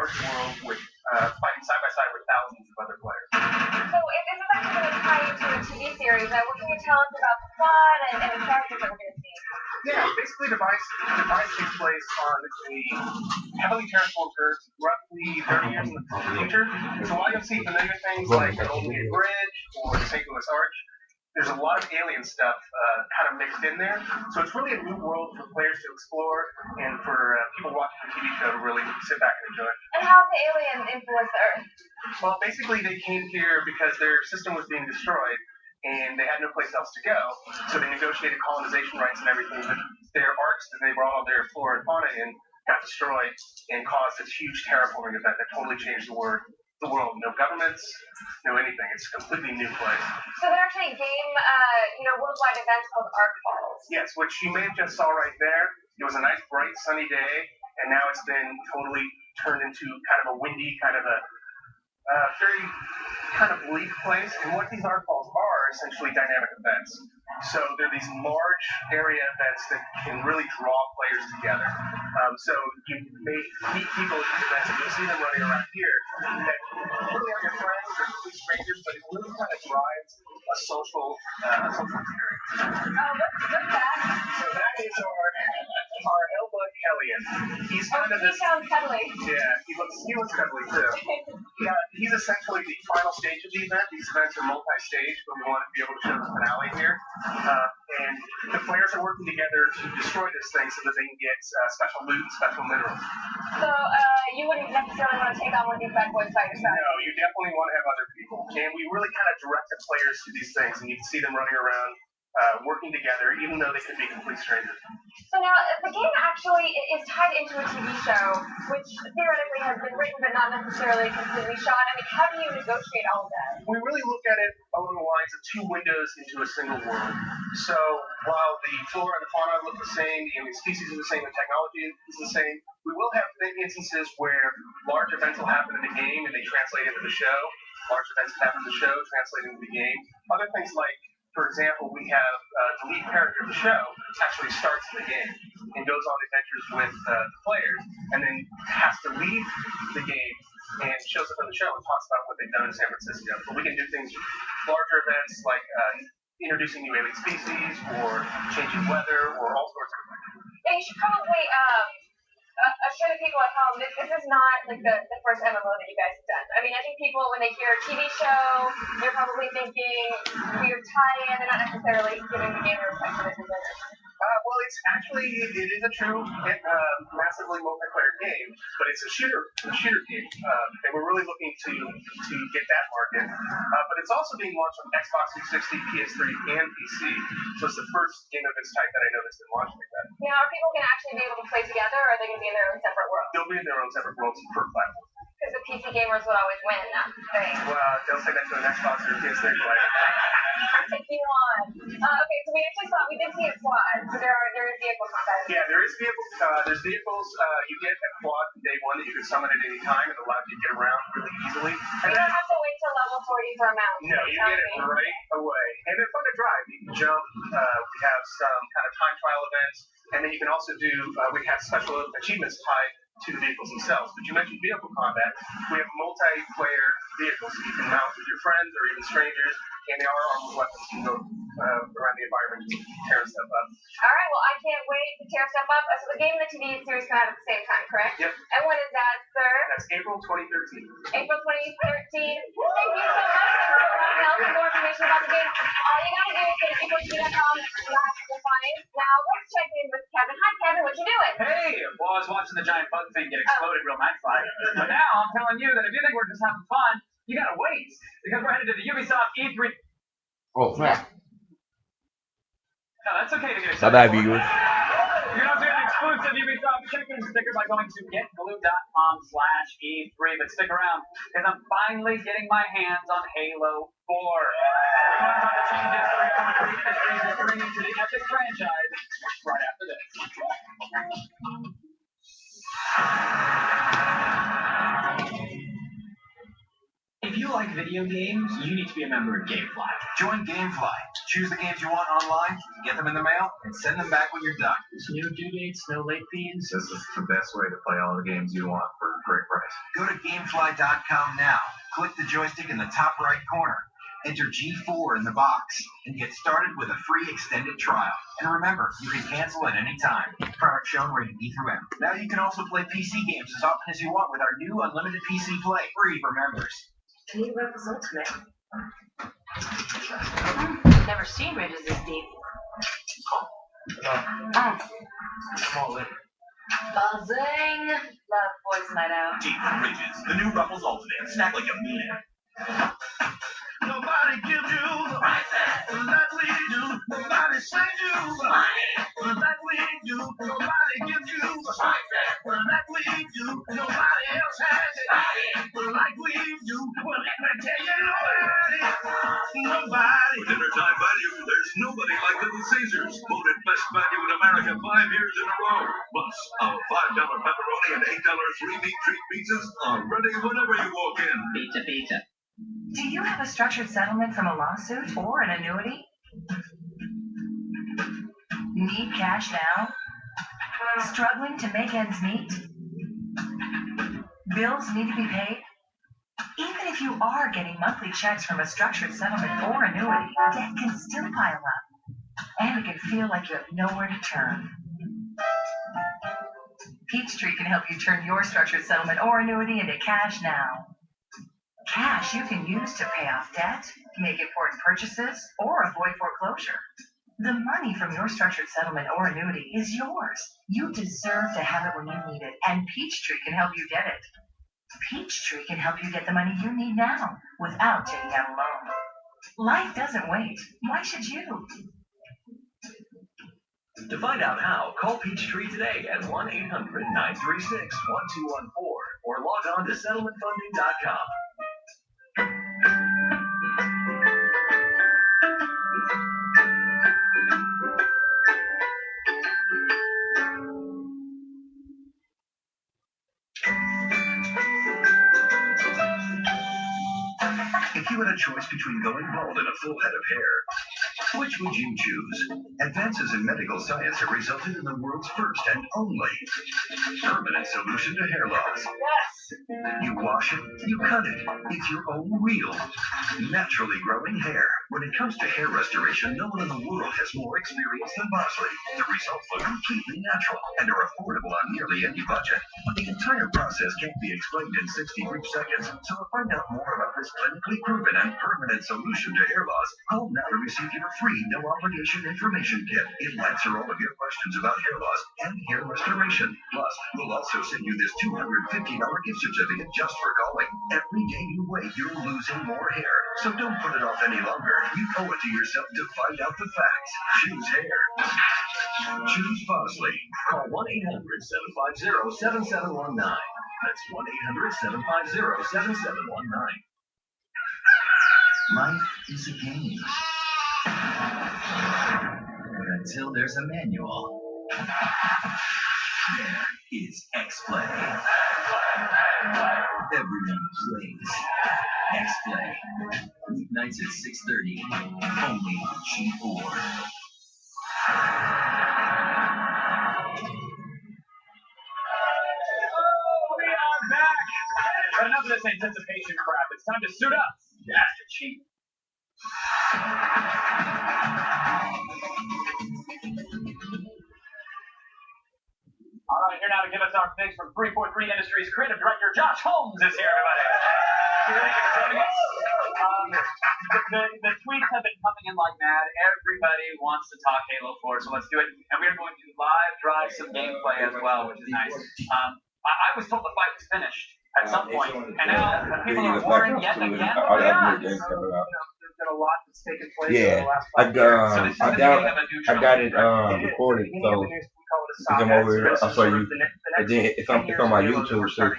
large world with fighting side by side with thousands of other players. So if this is actually going to tie into a TV series, what can you tell us about the plot and the characters that we're going to see? Yeah, basically Device takes place on a heavily terraformed Earth, roughly 30 years in the future. So while you'll see familiar things like the Golden Gate Bridge or the St. Louis Arch, there's a lot of alien stuff kind of mixed in there. So it's really a new world for players to explore and for people watching the TV show to really sit back and enjoy. And how have the aliens influenced the Earth? Well, basically they came here because their system was being destroyed and they had no place else to go. So they negotiated colonization rights and everything, but their arcs that they brought all their flora and fauna in got destroyed and caused this huge terraforming event that totally changed the world. No governments, no anything. It's a completely new place. So there's actually a game, worldwide event called Arc Falls. Yes, which you may have just saw right there. It was a nice, bright, sunny day, and now it's been totally turned into kind of a windy, kind of a very kind of bleak place. And what these Arc Falls are essentially dynamic events. So they're these large area events that can really draw players together. So you may meet people at these events and you'll see them running around here that really are your friends or complete strangers, but it really kind of drives a social experience. What's that? So that is our Hellbug Hellion. He's kind of this. He sounds cuddly. Yeah, he looks cuddly too. Yeah, he's essentially the final stage of the event. These events are multi-stage, but we wanted to be able to show the finale here. And the players are working together to destroy this thing so that they can get special loot and special minerals. So you wouldn't necessarily want to take on one of these bad boys by yourself? No, you definitely want to have other people. And we really kind of direct the players to these things, and you can see them running around, working together, even though they could be complete strangers. So now, the game actually is tied into a TV show, which theoretically has been written but not necessarily completely shot. I mean, how do you negotiate all of that? We really look at it along the lines of two windows into a single world. So while the flora and the fauna look the same, the alien species are the same, the technology is the same, we will have instances where large events will happen in the game and they translate into the show. Large events happen in the show, translate into the game. Other things like, for example, we have the lead character of the show actually starts in the game and goes on adventures with the players and then has to leave the game and shows up on the show and talks about what they've done in San Francisco. But we can do things, larger events like introducing new alien species or changing weather or all sorts of things. Yeah, you should probably assure the people at home this is not like the first MMO that you guys have done. I mean, I think people, when they hear a TV show, they're probably thinking weird tie-in. They're not necessarily giving the game the respect that it deserves. Well, it is a true massively multiplayer game, but it's a shooter game, and we're really looking to get that market. But it's also being launched on Xbox 360, PS3, and PC. So it's the first game of its type that I know that's been launched like that. Now, are people going to actually be able to play together, or are they going to be in their own separate worlds? They'll be in their own separate worlds per platform. Because the PC gamers would always win that thing. Well, they'll say that to an Xbox or a PS3 player. Take you on. Okay, so we did see a quad. So there is vehicle combat. Yeah, there is vehicles. There's vehicles you get at quad from day one that you can summon at any time. It allows you to get around really easily. And you don't have to wait till level 40 for a mount. No, you get it right away. And they're fun to drive. You can jump. We have some kind of time trial events. And then you can also do, we have special achievements tied to the vehicles themselves. But you mentioned vehicle combat. We have multiplayer vehicles that you can mount with your friends or even strangers. And they are armed with weapons. You can go around the environment and tear stuff up. All right, well, I can't wait to tear stuff up. So the game and the TV series come out at the same time, correct? Yep. And when is that, sir? That's April 2013. April 2013. Thank you so much for help and more information about the game. All you gotta do is go to equality.com/define. Now let's check in with Kevin. Hi, Kevin. What you doing? Hey, well, I was watching the giant bug thing get exploded real nice like. But now I'm telling you that if you think we're just having fun, you gotta wait, because we're headed to the Ubisoft E3. Oh, crap. No, that's okay to get Bye excited. bye, viewers. You can also get an exclusive Ubisoft chicken sticker by going to getblue.com/E3. But stick around, because I'm finally getting my hands on Halo 4. We're learn about the changes that are coming to the industry and bringing to the epic franchise right after this. If you like video games, you need to be a member of GameFly. Join GameFly. Choose the games you want online, get them in the mail, and send them back when you're done. No due dates, no late fees. This is the best way to play all the games you want for great price. Go to GameFly.com now. Click the joystick in the top right corner. Enter G4 in the box and get started with a free extended trial. And remember, you can cancel at any time. Product shown rated E through M. Now you can also play PC games as often as you want with our new unlimited PC Play, free for members. Need Rebels Ultimate. Never seen Ridges this deep. Buzzing. Love boys night out. Deep Ridges, the new Ruffles Ultimate. Snack like a meal. Nobody gives you the right that we do. Nobody sends you the right that we do. Nobody gives you the right that we do. Nobody else has it like we do. Well, let me tell you, nobody. For dinner time value, there's nobody like Little Caesars. Voted best value in America 5 years in a row. Plus, our $5 pepperoni and $8 3-meat treat pizzas are ready whenever you walk in. Pizza. Do you have a structured settlement from a lawsuit or an annuity? Need cash now? Struggling to make ends meet? Bills need to be paid? Even if you are getting monthly checks from a structured settlement or annuity, debt can still pile up, and it can feel like you have nowhere to turn. Peachtree can help you turn your structured settlement or annuity into cash now. Cash you can use to pay off debt, make important purchases, or avoid foreclosure. The money from your structured settlement or annuity is yours. You deserve to have it when you need it, and Peachtree can help you get it. Peachtree can help you get the money you need now without taking out a loan. Life doesn't wait. Why should you? To find out how, call Peachtree today at 1-800-936-1214 or log on to settlementfunding.com. If you had a choice between going bald and a full head of hair, which would you choose? Advances in medical science have resulted in the world's first and only permanent solution to hair loss. You wash it, you cut it. It's your own real, naturally growing hair. When it comes to hair restoration, no one in the world has more experience than Bosley. The results look completely natural and are affordable on nearly any budget. But the entire process can't be explained in 60 brief seconds. So to find out more about this clinically proven and permanent solution to hair loss, call now to receive your free no-obligation information kit. It'll answer all of your questions about hair loss and hair restoration. Plus, we'll also send you this $250 gift certificate just for calling. Every day you wait, you're losing more hair. So don't put it off any longer. You owe it to yourself to find out the facts. Choose hair. Choose Bosley. Call 1-800-750-7719. That's 1-800-750-7719. Life is a game. But until there's a manual, there is X-Play. Everyone plays X-Play. Weeknights at 6:30, only on G4. We are back! But enough of this anticipation crap. It's time to suit up. Master Chief. All right, here now to give us our picks from 343 Industries creative director Josh Holmes is here, everybody. Thank you for joining us. The tweets have been coming in like mad. Everybody wants to talk Halo 4, so let's do it. And we are going to live drive some gameplay as well, which is nice. I was told the fight was finished at some point, and now people are warring yet again. There's been a lot that's taken place Yeah, over the last I 5 years. got it recorded, so because I'm over here, I'll show you. And then it's on my YouTube too, so.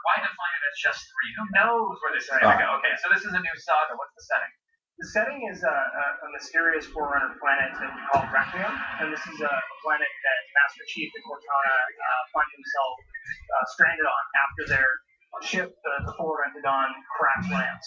Why define it as just 3? Who knows where this is going to go? Okay, so this is a new saga. What's the setting? The setting is a mysterious Forerunner planet called Requiem, and this is a planet that Master Chief and Cortana find themselves stranded on after their ship, the Forerunner Dawn, crash lands.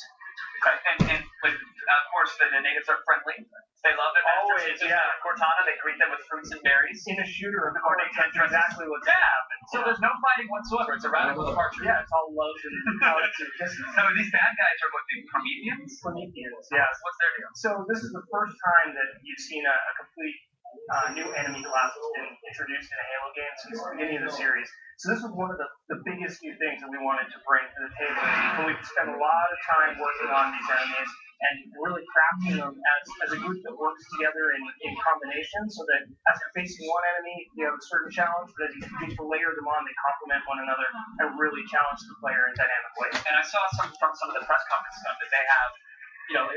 Okay. And with, of course, the natives are friendly. They love their masters. Always, yeah. Cortana, they greet them with fruits and berries. In a shooter, of Or course, they that's exactly what's Yeah. happened. So there's no fighting whatsoever. It's a radical departure. Yeah, it's all love and hugs and kisses. So these bad guys are what, the Prometheans? Prometheans, yes. What's their deal? So this is the first time that you've seen a complete new enemy class that's been introduced in a Halo game since the beginning of the series. So this was one of the biggest new things that we wanted to bring to the table. And we've spent a lot of time working on these enemies and really crafting them as a group that works together in combination, so that as you're facing one enemy, you have a certain challenge, but as you begin to layer them on, they complement one another and really challenge the player in dynamic ways. And I saw from some of the press conference stuff that they have, you're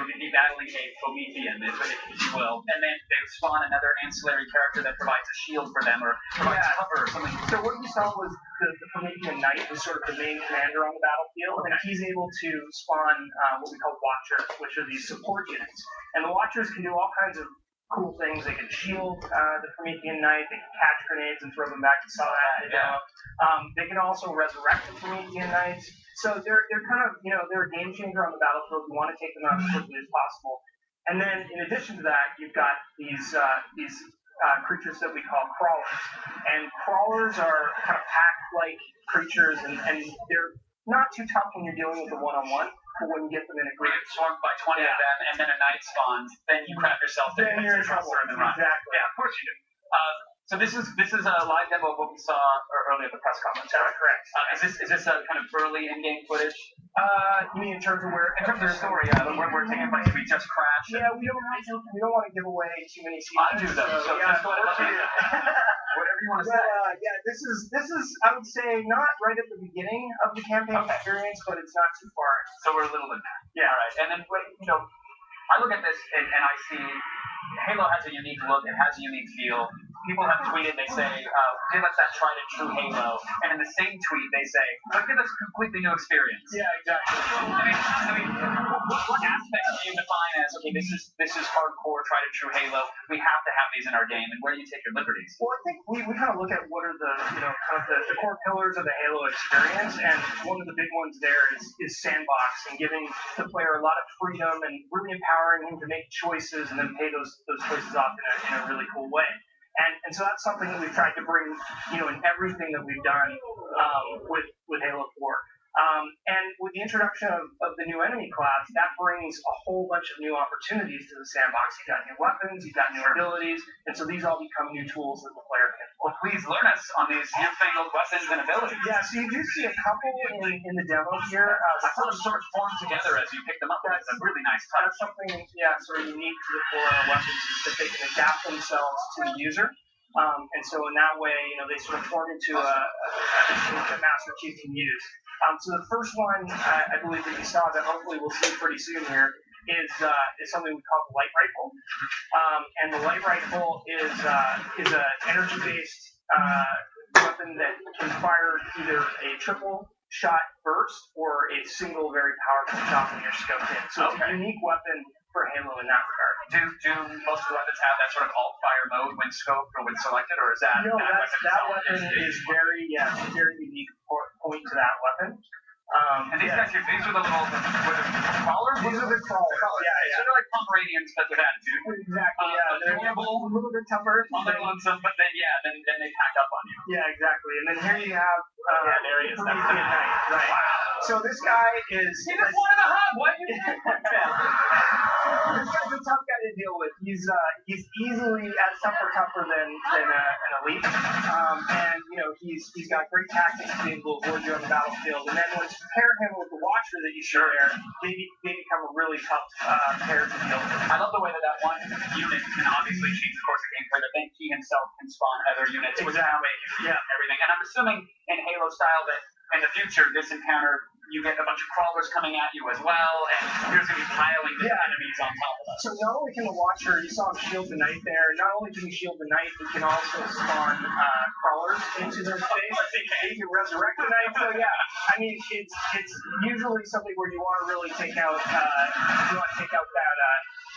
going to be battling a Promethean, if you will, and then they spawn another ancillary character that provides a shield for them or provides cover or something. So what we saw was the Promethean Knight is sort of the main commander on the battlefield, and he's able to spawn what we call Watchers, which are these support units. And the Watchers can do all kinds of cool things. They can shield the Promethean Knight, they can catch grenades and throw them back to Salah. They can also resurrect the Promethean Knights. So they're kind of, they're a game changer on the battlefield. We want to take them out as quickly as possible. And then in addition to that, you've got these creatures that we call crawlers. And crawlers are kind of pack-like creatures, and they're not too tough when you're dealing with a one-on-one, but when you get them in a We group. get swarmed by 20 of them, and then a knight spawns, then you crap yourself. Then you're in trouble. Exactly. Yeah, of course you do. So this is a live demo of what we saw earlier at the press conference. That's correct. Is this a kind of early in-game footage? You mean in terms of where? In terms of the story, where we're taking place, we just crashed. Yeah, we don't want to give away too many secrets. I do though. So yeah, just go ahead. Whatever you want to say. Yeah, this is I would say not right at the beginning of the campaign experience, but it's not too far. So we're a little in there. Yeah. All right. And then I look at this and I see Halo has a unique look. It has a unique feel. People have tweeted, they say, give us that tried and true Halo. And in the same tweet, they say, give us a completely new experience. Yeah, exactly. I mean, what aspects do you define as, okay, this is hardcore, tried and true Halo. We have to have these in our game. And where do you take your liberties? Well, I think we kind of look at what are the, kind of the core pillars of the Halo experience. And one of the big ones there is sandbox and giving the player a lot of freedom and really empowering him to make choices and then pay those choices off in a really cool way. And so that's something that we've tried to bring, in everything that we've done with Halo 4. And with the introduction of the new enemy class, that brings a whole bunch of new opportunities to the sandbox. You've got new weapons, you've got new abilities, and so these all become new tools that the player can. Well, please learn us on these newfangled weapons and abilities. Yeah, so you do see a couple in the demo here. I sort of form together as you pick them up. That's a really nice touch. That's something, sort of unique to the core weapons is that they can adapt themselves to the user. And so in that way, they sort of form into a Master Chief can use. So the first one, I believe that you saw that hopefully we'll see pretty soon here, is something we call the light rifle. And the light rifle is an energy-based weapon that can fire either a triple shot burst or a single very powerful shot from your scope in. So it's a unique weapon for Halo in that regard. Do most of the weapons have that sort of alt-fire mode when scoped or when selected, or is that? No, that weapon is very unique point to that weapon. And these guys here, these are the little crawlers? These are the crawlers. Yeah. So they're like Pomeranians, but with attitude. Exactly, yeah. They're adorable, a little bit tougher. On their lonesome, but then they pack up on you. Yeah, exactly. And then here you have there he is. Promethean Knight, right? Wow. So this guy is. He just wanted a hug. What do you think? This guy's a tough guy to deal with. He's easily as tougher than an elite, and he's got great tactics to be able to avoid you on the battlefield. And then when you pair him with the Watcher that you see there, they become a really tough pair to deal with. I love the way that one unit can obviously change the course of gameplay, but then he himself can spawn other units. Exactly. Everything. And I'm assuming in Halo style that in the future this encounter you get a bunch of crawlers coming at you as well, and there's going to be piling the enemies on top of us. So not only can the Watcher, you saw him shield the Knight there, not only can he shield the Knight, he can also spawn crawlers into their space. He can resurrect the Knight. So yeah, I mean, it's usually something where you want to really take out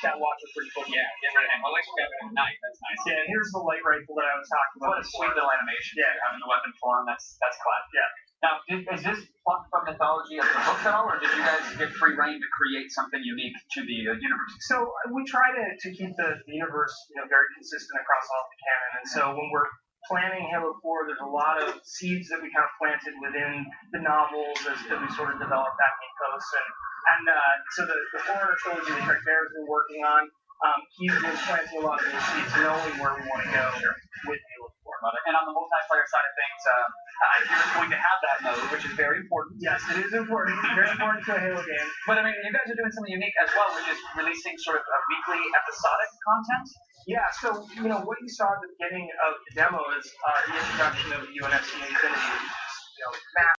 that Watcher pretty quickly. Yeah, get rid of him. Well, at least we have it at night. That's nice. Yeah, here's the light rifle that I was talking about. What a sweet little animation. Yeah, having the weapon form. That's class. Yeah. Now, is this plucked from mythology of the books at all, or did you guys get free reign to create something unique to the universe? So we try to keep the universe, very consistent across all of the canon. And so when we're planning Halo 4, there's a lot of seeds that we kind of planted within the novels as we sort of developed that mythos. And so the Forerunner trilogy that Greg Bear's been working on, he's been planting a lot of those seeds, knowing where we want to go with Halo 4. And on the multiplayer side of things, I hear it's going to have that mode, which is very important. Yes, it is important. It's very important to a Halo game. But I mean, you guys are doing something unique as well, which is releasing sort of a weekly episodic content. Yeah, so what you saw at the beginning of the demo is the introduction of UNSC Infinity, which is massive.